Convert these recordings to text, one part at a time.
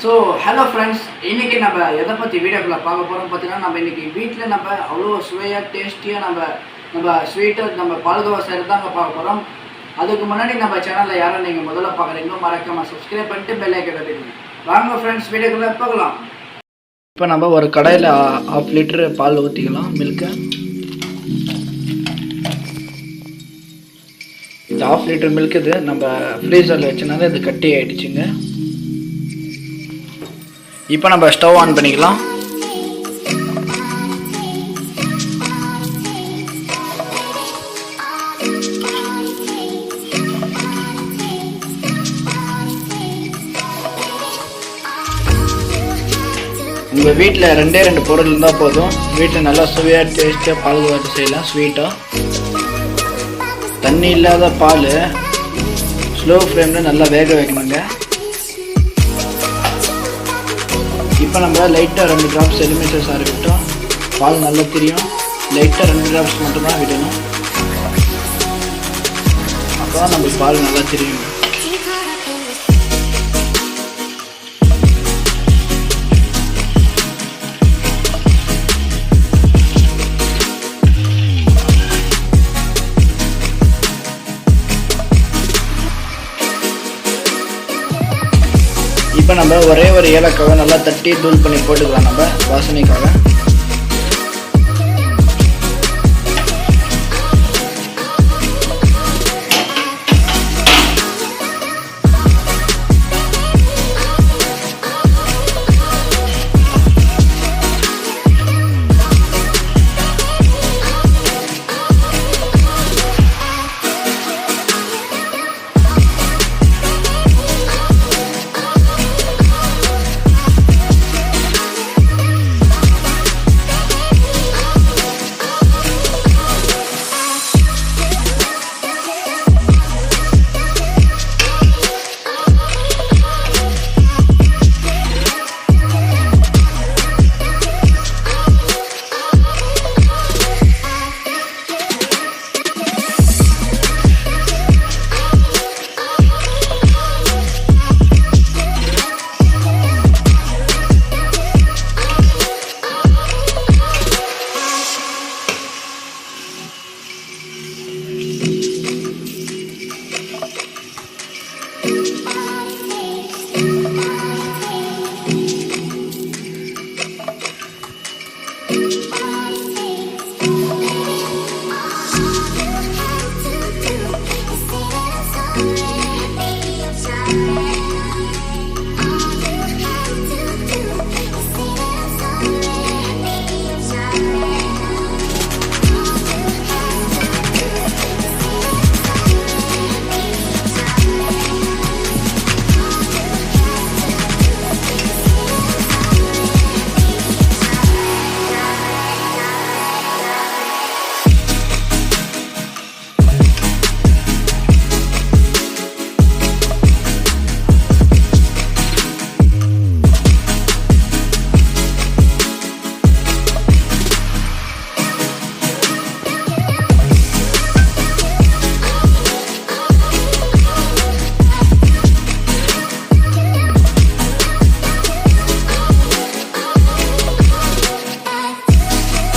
So hello friends, இன்றைக்கி நம்ம எதை பற்றி வீடியோக்குள்ளே பார்க்க போகிறோம் பார்த்தீங்கன்னா, நம்ம இன்றைக்கி வீட்டில் நம்ம அவ்வளோ சுவையாக டேஸ்டியாக நம்ம ஸ்வீட்டை நம்ம பால்கோவா செய்கிறது தாங்க பார்க்க போகிறோம். அதுக்கு முன்னாடி நம்ம சேனலில் யாரும் நீங்கள் முதல்ல பார்க்குறீங்களோ மறக்காமல் சப்ஸ்கிரைப் பண்ணிட்டு பெல் ஐக்கன் தட்டிடுங்க. வாங்க ஃப்ரெண்ட்ஸ், வீடியோக்குள்ளே பார்க்கலாம். இப்போ நம்ம ஒரு கடாயில் 1/2 லிட்டரு பால் ஊற்றிக்கலாம். மில்க்கு இது 1/2 லிட்டர் மில்க். இது நம்ம ஃப்ரீசரில் வச்சனால இது கட்டி ஆகிடுச்சுங்க. இப்போ நம்ம ஸ்டவ் ஆன் பண்ணிக்கலாம். உங்கள் வீட்டில் 2 பொருள் இருந்தால் போதும். வீட்டில் நல்லா சுவையாக டேஸ்ட்டாக பால்கோவா செய்யலாம். ஸ்வீட்டாக தண்ணி இல்லாத பால் ஸ்லோ ஃப்ளேமில் நல்லா வேக வைக்கணுங்க. இப்போ நம்ம லைட்டாக 2 ட்ராப்ஸ் எலுமிச்சை சாறு விட்டோம். பால் நல்லா தெரியும். லைட்டாக 2 ட்ராப்ஸ் மட்டும்தான் விடணும். அப்போ தான் நம்ம பால் நல்லா தெரியும். இப்போ நம்ம ஒரே ஒரு ஏலக்காவை நல்லா தட்டி தூள் பண்ணி போட்டுக்கலாம் நம்ம வாசனைக்காக.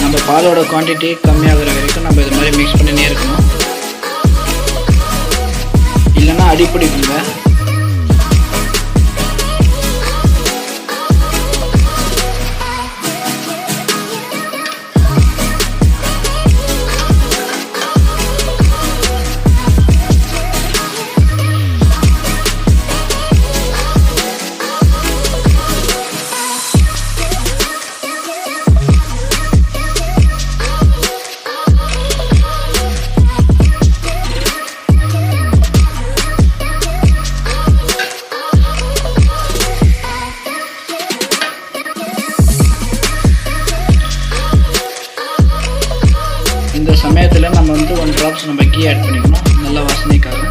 நம்ம பாலோட குவான்டிட்டி கம்மியாகிற வரைக்கும் நம்ம இது மாதிரி மிக்ஸ் பண்ணினே இருக்கணும். இல்லைன்னா அடிப்பிடிக்குங்க. இந்த சமயத்தில் நம்ம 1 ட்ராப்ஸ் நம்ம கீ ஆட் பண்ணிக்கணும், நல்ல வாசனைக்காக.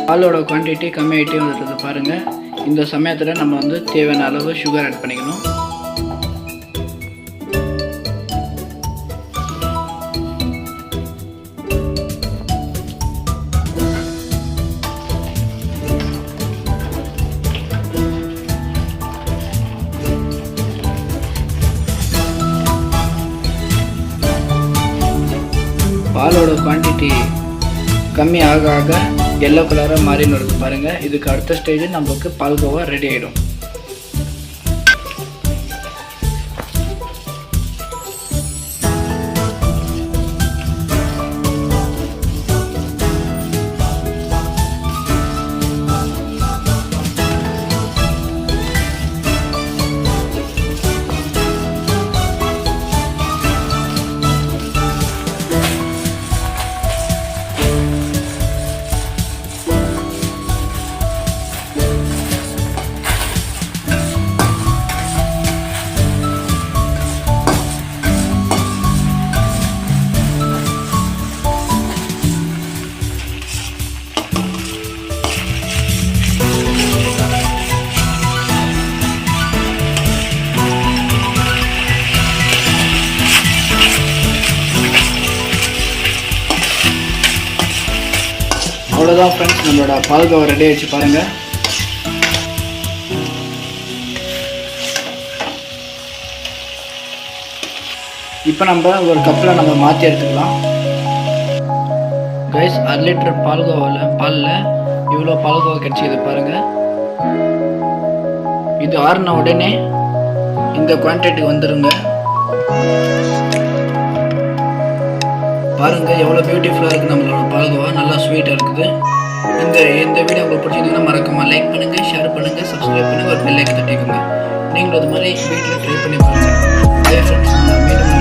பாலோட குவான்டிட்டி கம்மியாகிட்டே வந்துடுறது பாருங்கள். இந்த சமயத்தில் நம்ம வந்து தேவையான அளவு சுகர் ஆட் பண்ணிக்கணும். பாலோட குவான்டிட்டி கம்மி ஆக ஆக எல்லோ கலராக மாறின்னு வருது பாருங்கள். இதுக்கு அடுத்த ஸ்டேஜ் நமக்கு பால்கோவா ரெடி ஆகிடும். அவ்வளோதான் ஃப்ரெண்ட்ஸ், நம்மளோட பால்கோவா ரெடி ஆகிடுச்சு பாருங்கள். இப்போ நம்ம ஒரு கப்பில் நம்ம மாற்றி எடுத்துக்கலாம். கைஸ், 1 லிட்டர் பாலில் இவ்வளோ பால்கோவா கிடச்சிது பாருங்கள். இது ஆறுன உடனே இந்த குவான்டிட்டி வந்துடுங்க. பாருங்கள் எவ்வளோ பியூட்டிஃபுல்லாக இருக்குது நம்மளோட பால்கோவா, நல்லா ஸ்வீட்டாக இருக்குது. இந்த வீடியோ உங்களுக்கு பிடிச்சிருந்தீங்கன்னா மறக்காமல் லைக் பண்ணுங்கள், ஷேர் பண்ணுங்கள், சப்ஸ்கிரைப் பண்ணுங்கள், ஒரு பெல் ஐக்கன் தட்டிக்கோங்க. நீங்களும் அது மாதிரி வீட்டில் ட்ரை பண்ணி பாருங்கள். மீண்டும்